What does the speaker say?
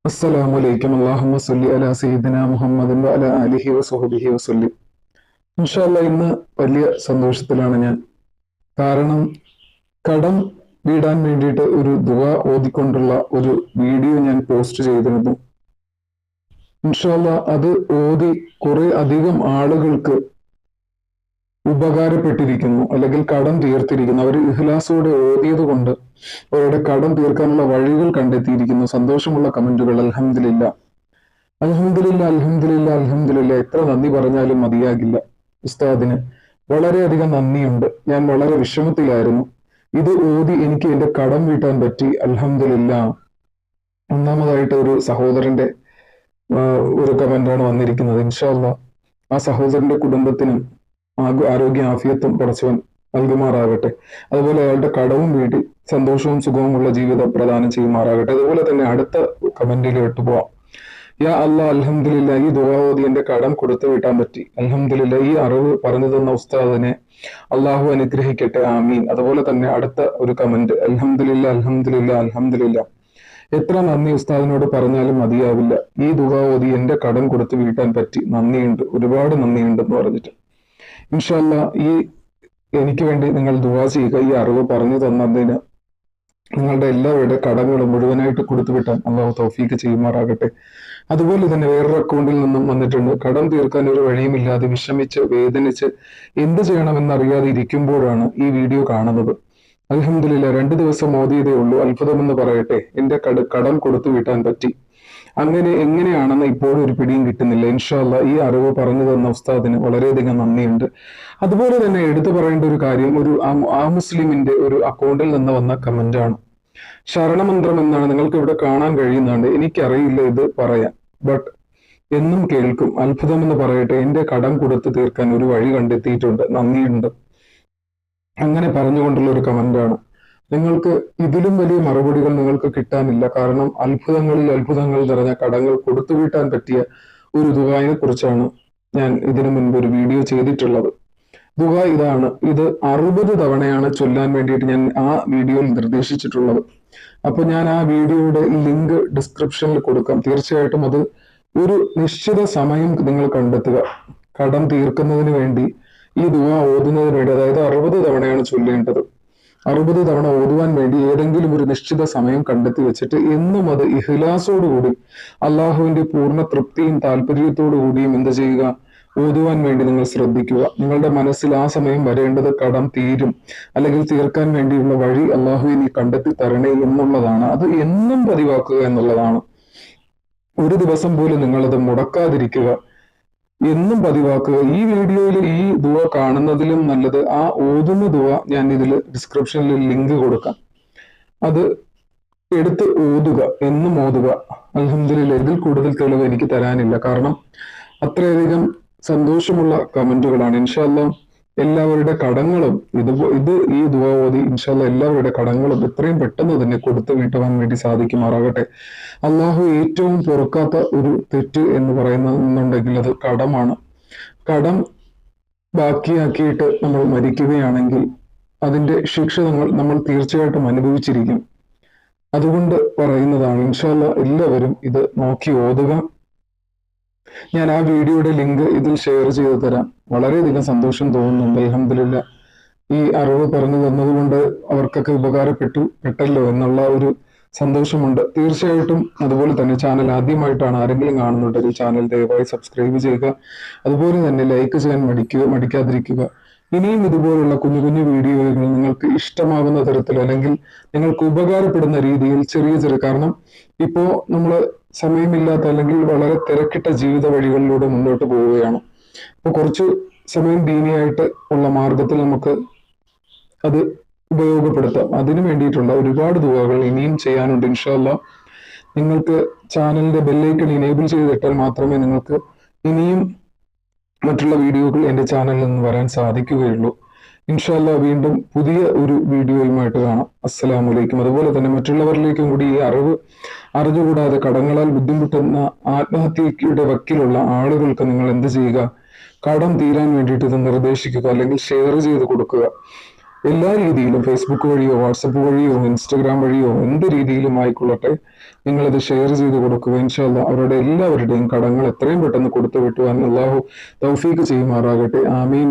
അസ്സലാമലൈക്കും അല്ലാഹുമ്മ സ്വല്ലി അലാ സയ്യിദിന മുഹമ്മദിൻ വഅലാ ആലിഹി വസഹ്ബിഹി വസല്ലം. ഇൻഷാ അല്ലാഹ് ഇന്ന് വലിയ സന്തോഷത്തിലാണ് ഞാൻ. കാരണം കടം വീടാൻ വേണ്ടിയിട്ട് ഒരു ദുആ ഓതിക്കൊണ്ടുള്ള ഒരു വീഡിയോ ഞാൻ പോസ്റ്റ് ചെയ്തിരുന്നു. ഇൻഷാ അല്ലാഹ് അത് ഓതി കുറെ അധികം ആളുകൾക്ക് ഉപകാരപ്പെട്ടിരിക്കുന്നു, അല്ലെങ്കിൽ കടം തീർത്തിരിക്കുന്നു. അവർ ഇഖ്ലാസോടെ ഓതിയത് കൊണ്ട് അവരുടെ കടം തീർക്കാനുള്ള വഴികൾ കണ്ടെത്തിയിരിക്കുന്നു. സന്തോഷമുള്ള കമന്റുകൾ. അൽഹംദുലില്ലാ, അൽഹംദുലില്ലാ, അൽഹംദുലില്ലാ, അൽഹംദുലില്ലാ. എത്ര നന്ദി പറഞ്ഞാലും മതിയാകില്ല. ഉസ്താദിന് വളരെയധികം നന്ദിയുണ്ട്. ഞാൻ വളരെ വിഷമത്തിലായിരുന്നു. ഇത് ഓതി എനിക്ക് എന്റെ കടം വീട്ടാൻ പറ്റി. അൽഹംദുലില്ലാ. ഒന്നാമതായിട്ട് ഒരു സഹോദരന്റെ ഒരു കമന്റാണ് വന്നിരിക്കുന്നത്. ഇൻഷാ അല്ലാഹ് ആ സഹോദരന്റെ കുടുംബത്തിനും ആരോഗ്യ ആഫിയത്തും പടച്ചവൻ നൽകുമാറാകട്ടെ. അതുപോലെ അയാളുടെ കടവും വീട്ടി സന്തോഷവും സുഖവുമുള്ള ജീവിതം പ്രദാനം ചെയ്യുമാറാകട്ടെ. അതുപോലെ തന്നെ അടുത്ത കമന്റിലോട്ട് പോവാം. യാ അല്ലാ, അൽഹംദുലില്ലാ, ഈ ദുആ ഓതി എന്റെ കടം കൊടുത്തു വീട്ടാൻ പറ്റി. അൽഹംദുലില്ലാ, ഈ അറിവ് പറഞ്ഞു തന്ന ഉസ്താദിനെ അള്ളാഹു അനുഗ്രഹിക്കട്ടെ. ആമീൻ. അതുപോലെ തന്നെ അടുത്ത ഒരു കമന്റ്. അൽഹംദുലില്ലാ, അൽഹംദുലില്ലാ, അൽഹംദുലില്ലാ. എത്ര നന്ദി ഉസ്താദിനോട് പറഞ്ഞാലും മതിയാവില്ല. ഈ ദുആ ഓതി എന്റെ കടം കൊടുത്തു വീട്ടാൻ പറ്റി. നന്ദിയുണ്ട്, ഒരുപാട് നന്ദിയുണ്ട് എന്ന് പറഞ്ഞിട്ട്. ഇൻഷാ അല്ലാഹ് ഈ എനിക്ക് വേണ്ടി നിങ്ങൾ ദുആ ചെയ്യുക. ഈ അറിവ് പറഞ്ഞു തന്നതിന് നിങ്ങളുടെ എല്ലാവരുടെ കടങ്ങളും മുഴുവനായിട്ട് കൊടുത്തു വിട്ടാൻ അള്ളാഹു തൗഫീക്ക് ചെയ്യുമാറാകട്ടെ. അതുപോലെ തന്നെ വേറൊരു അക്കൗണ്ടിൽ നിന്നും വന്നിട്ടുണ്ട്. കടം തീർക്കാൻ ഒരു വഴിയുമില്ലാതെ വിഷമിച്ച് വേദനിച്ച് എന്ത് ചെയ്യണമെന്നറിയാതെ ഇരിക്കുമ്പോഴാണ് ഈ വീഡിയോ കാണുന്നത്. അൽഹംദുലില്ലാ, 2 ദിവസം ഓതിയതേ ഉള്ളൂ. അത്ഭുതമെന്ന് പറയട്ടെ, എന്റെ കടം കൊടുത്തു വീട്ടാൻ പറ്റി. അങ്ങനെ എങ്ങനെയാണെന്ന് ഇപ്പോഴും ഒരു പിടിയും കിട്ടുന്നില്ല. ഇൻഷാ അല്ലാഹ് ഈ അറിവ് പറഞ്ഞു തന്ന ഉസ്താദിന് വളരെയധികം നന്ദിയുണ്ട്. അതുപോലെ തന്നെ എടുത്തു പറയേണ്ട ഒരു കാര്യം, ഒരു മുസ്ലിമിന്റെ ഒരു അക്കൗണ്ടിൽ നിന്ന് വന്ന കമന്റ് ആണ്. ശരണമന്ത്രം എന്നാണ് നിങ്ങൾക്ക് ഇവിടെ കാണാൻ കഴിയുന്നുണ്ട്. എനിക്കറിയില്ല ഇത് പറയാൻ, ബട്ട് എന്നും കേൾക്കും. അത്ഭുതമെന്ന് പറയട്ടെ, എന്റെ കടം കൊടുത്തു തീർക്കാൻ ഒരു വഴി കണ്ടെത്തിയിട്ടുണ്ട്. നന്ദിയുണ്ട്. അങ്ങനെ പറഞ്ഞുകൊണ്ടുള്ള ഒരു കമന്റാണ്. നിങ്ങൾക്ക് ഇതിലും വലിയ മറുപടികൾ നിങ്ങൾക്ക് കിട്ടാനില്ല. കാരണം അത്ഭുതങ്ങളിൽ അത്ഭുതങ്ങൾ നിറഞ്ഞ കടങ്ങൾ കൊടുത്തു വീട്ടാൻ പറ്റിയ ഒരു ദുആയെ കുറിച്ചാണ് ഞാൻ ഇതിനു മുൻപ് ഒരു വീഡിയോ ചെയ്തിട്ടുള്ളത്. ദുആ ഇതാണ്. ഇത് 60 തവണയാണ് ചൊല്ലാൻ വേണ്ടിയിട്ട് ഞാൻ ആ വീഡിയോയിൽ നിർദ്ദേശിച്ചിട്ടുള്ളത്. അപ്പൊ ഞാൻ ആ വീഡിയോയുടെ ലിങ്ക് ഡിസ്ക്രിപ്ഷനിൽ കൊടുക്കാം. തീർച്ചയായിട്ടും അത് ഒരു നിശ്ചിത സമയം നിങ്ങൾ കണ്ടെത്തുക. കടം തീർക്കുന്നതിന് വേണ്ടി ഈ ദുആ ഓതുന്നതിന് വേണ്ടി, അതായത് 60 തവണയാണ് ചൊല്ലേണ്ടത്. 60 തവണ ഓതുവാൻ വേണ്ടി ഏതെങ്കിലും ഒരു നിശ്ചിത സമയം കണ്ടെത്തി വെച്ചിട്ട് എന്നും അത് ഇഖ്ലാസോടുകൂടി അള്ളാഹുവിന്റെ പൂർണ്ണ തൃപ്തിയും താല്പര്യത്തോടു കൂടിയും എന്ത് ചെയ്യുക, ഓതുവാൻ വേണ്ടി നിങ്ങൾ ശ്രദ്ധിക്കുക. നിങ്ങളുടെ മനസ്സിൽ ആ സമയം വരേണ്ടത് കടം തീരും, അല്ലെങ്കിൽ തീർക്കാൻ വേണ്ടിയുള്ള വഴി അള്ളാഹു നീ കണ്ടെത്തി തരണേ എന്നുള്ളതാണ്. അത് എന്നും പതിവാക്കുക എന്നുള്ളതാണ്. ഒരു ദിവസം പോലും നിങ്ങളത് മുടക്കാതിരിക്കുക, എന്നും പതിവാക്കുക. ഈ വീഡിയോയിൽ ഈ ദുആ കാണുന്നതിലും നല്ലത് ആ ഓതുന്ന ദുആ ഞാൻ ഇതിൽ ഡിസ്ക്രിപ്ഷനിൽ ലിങ്ക് കൊടുക്കാം. അത് എടുത്ത് ഓതുക, എന്നും ഓതുക. അൽഹംദുലില്ലാ, ഇതിൽ കൂടുതൽ തെളിവ് എനിക്ക് തരാനില്ല. കാരണം അത്രയധികം സന്തോഷമുള്ള കമന്റുകളാണ്. ഇൻഷാ അല്ലാഹ് എല്ലാവരുടെ കടങ്ങളും ഇത് ഈ ദുആ ഓതി ഇൻഷാ അല്ലാഹ് എല്ലാവരുടെ കടങ്ങളും എത്രയും പെട്ടെന്ന് തന്നെ കൊടുത്തു വീട്ടുവാൻ വേണ്ടി സാധിക്കുമാറാകട്ടെ. അള്ളാഹു ഏറ്റവും പൊറുക്കാത്ത ഒരു തെറ്റ് എന്ന് പറയുന്നുണ്ടെങ്കിൽ അത് കടമാണ്. കടം ബാക്കിയാക്കിയിട്ട് നമ്മൾ മരിക്കുകയാണെങ്കിൽ അതിന്റെ ശിക്ഷ നമ്മൾ തീർച്ചയായിട്ടും അനുഭവിച്ചിരിക്കും. അതുകൊണ്ട് പറയുന്നതാണ്. ഇൻഷാ അല്ലാഹ് എല്ലാവരും ഇത് നോക്കി ഓതുക. ഞാൻ ആ വീഡിയോയുടെ ലിങ്ക് ഇതിൽ ഷെയർ ചെയ്തു തരാം. വളരെയധികം സന്തോഷം തോന്നുന്നുണ്ട്. അൽഹംദുലില്ലാ, ഈ അറിവ് പറഞ്ഞു തന്നതുകൊണ്ട് അവർക്കൊക്കെ പെട്ടല്ലോ എന്നുള്ള ഒരു സന്തോഷമുണ്ട്. തീർച്ചയായിട്ടും അതുപോലെ തന്നെ ചാനൽ ആദ്യമായിട്ടാണ് ആരെങ്കിലും കാണുന്നുണ്ടെങ്കിൽ ചാനൽ ദയവായി സബ്സ്ക്രൈബ് ചെയ്യുക. അതുപോലെ തന്നെ ലൈക്ക് ചെയ്യാൻ മടിക്കാതിരിക്കുക. ഇനിയും ഇതുപോലുള്ള കുഞ്ഞു കുഞ്ഞു വീഡിയോകൾ നിങ്ങൾക്ക് ഇഷ്ടമാകുന്ന തരത്തിൽ, അല്ലെങ്കിൽ നിങ്ങൾക്ക് ഉപകാരപ്പെടുന്ന രീതിയിൽ ചെറിയ കാരണം ഇപ്പോ നമ്മള് സമയമില്ലാത്ത, അല്ലെങ്കിൽ വളരെ തിരക്കിട്ട ജീവിത വഴികളിലൂടെ മുന്നോട്ട് പോവുകയാണ്. അപ്പൊ കുറച്ച് സമയം ദീനിയായിട്ട് ഉള്ള മാർഗത്തിൽ നമുക്ക് അത് ഉപയോഗപ്പെടുത്താം. അതിനു വേണ്ടിയിട്ടുള്ള ഒരുപാട് ദുആകൾ ഇനിയും ചെയ്യാനുണ്ട്. ഇൻഷാ അല്ലാഹ് നിങ്ങൾക്ക് ചാനലിന്റെ ബെല്ലൈക്കൺ ഇനേബിൾ ചെയ്തിട്ടാൽ മാത്രമേ നിങ്ങൾക്ക് ഇനിയും മറ്റുള്ള വീഡിയോകൾ എൻ്റെ ചാനലിൽ നിന്ന് വരാൻ സാധിക്കുകയുള്ളൂ. ഇൻഷാ അല്ലാഹ് വീണ്ടും പുതിയ ഒരു വീഡിയോയുമായിട്ട് കാണാം. അസ്സലാമു അലൈക്കും. അതുപോലെ തന്നെ മറ്റുള്ളവരിലേക്കും കൂടി ഈ അറിവ് അറിഞ്ഞുകൂടാതെ കടങ്ങളാൽ ബുദ്ധിമുട്ടുന്ന ആത്മഹത്യയുടെ വക്കിലുള്ള ആളുകൾക്ക് നിങ്ങൾ എന്ത് ചെയ്യുക, കടം തീരാൻ വേണ്ടിയിട്ട് ഇത് നിർദ്ദേശിക്കുക, അല്ലെങ്കിൽ ഷെയർ ചെയ്ത് കൊടുക്കുക. എല്ലാ രീതിയിലും ഫേസ്ബുക്ക് വഴിയോ വാട്സപ്പ് വഴിയോ ഇൻസ്റ്റഗ്രാം വഴിയോ എന്ത് രീതിയിലും ആയിക്കൊള്ളട്ടെ, നിങ്ങളത് ഷെയർ ചെയ്ത് കൊടുക്കുക. ഇൻഷാ അല്ലാഹ് അവരുടെ എല്ലാവരുടെയും കടങ്ങൾ എത്രയും പെട്ടെന്ന് കൊടുത്തു വിട്ടുവാൻ അള്ളാഹു തൗഫീഖ് ചെയ്യുമാറാകട്ടെ. ആമീൻ.